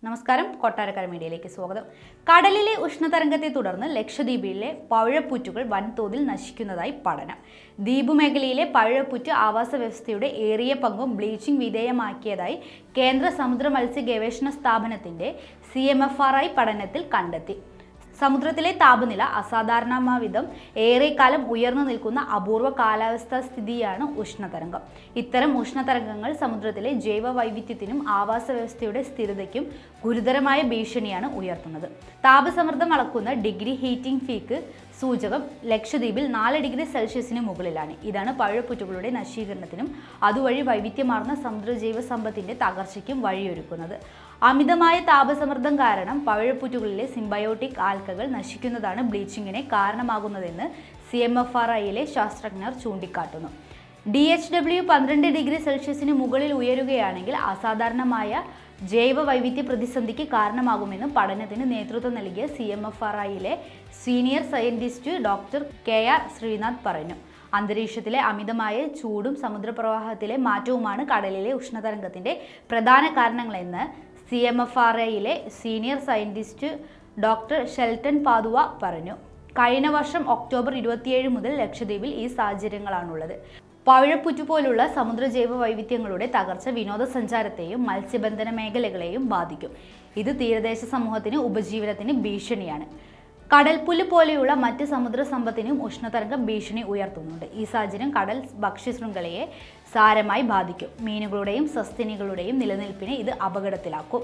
നമസ്കാരം, കൊട്ടാരക്കര മീഡിയയിലേക്ക് സ്വാഗതം. കടലിലെ ഉഷ്ണതരംഗത്തെ തുടർന്ന് ലക്ഷദ്വീപിലെ പവിഴപ്പുറ്റുകൾ വൻതോതിൽ നശിക്കുന്നതായി പഠനം. ദ്വീപ് മേഖലയിലെ പവിഴപ്പുറ്റ് ആവാസ വ്യവസ്ഥയുടെ ഏറിയ പങ്കും ബ്ലീച്ചിംഗ് വിധേയമാക്കിയതായി കേന്ദ്ര സമുദ്ര മത്സ്യ ഗവേഷണ സ്ഥാപനത്തിന്റെ CMFRI പഠനത്തിൽ കണ്ടെത്തി. സമുദ്രത്തിലെ താപനില അസാധാരണമാവിധം ഏറെക്കാലം ഉയർന്നു നിൽക്കുന്ന അപൂർവ കാലാവസ്ഥാ സ്ഥിതിയാണ് ഉഷ്ണതരംഗം. ഇത്തരം ഉഷ്ണതരംഗങ്ങൾ സമുദ്രത്തിലെ ജൈവ വൈവിധ്യത്തിനും ആവാസ വ്യവസ്ഥയുടെ സ്ഥിരതയ്ക്കും ഗുരുതരമായ ഭീഷണിയാണ് ഉയർത്തുന്നത്. താപസമ്മർദ്ദം അളക്കുന്ന ഡിഗ്രി ഹീറ്റിംഗ് പീക്ക് സൂചകം ലക്ഷദ്വീപിൽ 4 ഡിഗ്രി സെൽഷ്യസിന് മുകളിലാണ്. ഇതാണ് പവിഴപ്പുറ്റുകളുടെ നശീകരണത്തിനും അതുവഴി വൈവിധ്യമാർന്ന സമുദ്ര ജൈവ സമ്പത്തിന്റെ തകർച്ചയ്ക്കും വഴിയൊരുക്കുന്നത്. അമിതമായ താപസമ്മർദ്ദം കാരണം പവിഴപ്പുറ്റുകളിലെ സിംബയോട്ടിക് ആൽക്കകൾ നശിക്കുന്നതാണ് ബ്ലീച്ചിങ്ങിന് കാരണമാകുന്നതെന്ന് CMFRIയിലെ ശാസ്ത്രജ്ഞർ ചൂണ്ടിക്കാട്ടുന്നു. DHW 12 ഡിഗ്രി സെൽഷ്യസിന് മുകളിൽ ഉയരുകയാണെങ്കിൽ അസാധാരണമായ ജൈവ വൈവിധ്യ പ്രതിസന്ധിക്ക് കാരണമാകുമെന്ന് പഠനത്തിന് നേതൃത്വം നൽകിയ CMFRIയിലെ senior scientist doctor KR Srinath പറഞ്ഞു. അന്തരീക്ഷത്തിലെ അമിതമായ ചൂടും സമുദ്രപ്രവാഹത്തിലെ മാറ്റവുമാണ് കടലിലെ ഉഷ്ണതരംഗത്തിന്റെ പ്രധാന കാരണങ്ങളെന്ന് CMFRIയിലെ senior scientist doctor Shelton Padua പറഞ്ഞു. കഴിഞ്ഞ വർഷം ഒക്ടോബർ 27 മുതൽ ലക്ഷദ്വീപിൽ ഈ സാഹചര്യങ്ങളാണുള്ളത്. പവിഴപ്പുറ്റു പോലുള്ള സമുദ്ര ജൈവ വൈവിധ്യങ്ങളുടെ തകർച്ച വിനോദസഞ്ചാരത്തെയും മത്സ്യബന്ധന മേഖലകളെയും ബാധിക്കും. ഇത് തീരദേശ സമൂഹത്തിന് ഉപജീവനത്തിന് ഭീഷണിയാണ്. കടൽപ്പുല്ല് പോലെയുള്ള മറ്റ് സമുദ്ര സമ്പത്തിനും ഉഷ്ണതരംഗം ഭീഷണി ഉയർത്തുന്നുണ്ട്. ഈ സാഹചര്യം കടൽ ഭക്ഷ്യശൃംഖലയെ സാരമായി ബാധിക്കും. മീനുകളുടെയും സസ്തനികളുടെയും നിലനിൽപ്പിനെ ഇത് അപകടത്തിലാക്കും.